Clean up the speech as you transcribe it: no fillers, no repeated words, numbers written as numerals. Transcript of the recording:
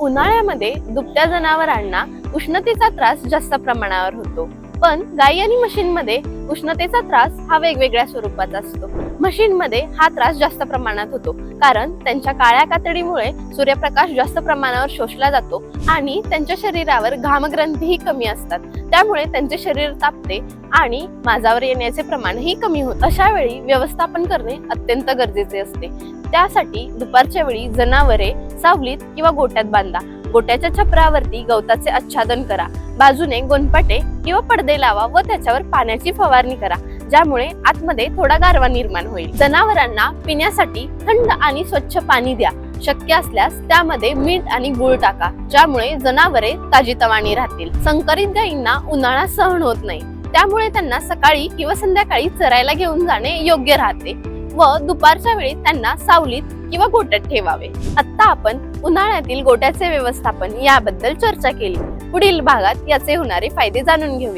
उन्हाळ्यामध्ये दुभत्या जनावरांना उष्णतेचा त्रास जास्त प्रमाणावर होतो, पण गाई आणि म्हशींमध्ये उष्णतेचा त्रास हा वेगवेगळ्या स्वरूपाचा असतो. म्हशींमध्ये हा त्रास जास्त प्रमाणात होतो, कारण त्यांच्या काळ्या कातडीमुळे सूर्यप्रकाश जास्त प्रमाणावर शोषला जातो आणि त्यांच्या शरीरावर घामग्रंथीही कमी असतात. त्यामुळे त्यांचे शरीर तापते आणि माझावर येण्याचे प्रमाणही कमी होते. अशा वेळी व्यवस्थापन करणे अत्यंत गरजेचे असते. त्यासाठी दुपारच्या वेळी जनावरे सावलीत किंवा गोट्यात बांधा. गोट्याच्या छपरावरती गवताचे आच्छादन करा. बाजूने गोणपाटे किंवा पडदे लावा व त्याच्यावर पाण्याची फवारणी करा, ज्यामुळे आतमध्ये थोडा गारवा निर्माण होईल. जनावरांना पिण्यासाठी थंड आणि स्वच्छ पाणी द्या. शक्य असल्यास त्यामध्ये मीठ आणि गूळ टाका, ज्यामुळे जनावरे ताजीतवाणी राहतील. संकरित गायींना उन्हाळा सहन होत नाही, त्यामुळे त्यांना सकाळी किंवा संध्याकाळी चरायला घेऊन जाणे योग्य राहते व दुपारच्या वेळी त्यांना सावलीत किंवा गोट्यात ठेवावे. आता आपण उन्हाळ्यातील गोट्याचे व्यवस्थापन याबद्दल चर्चा केली. पुढील भागात याचे होणारे फायदे जाणून घेऊया.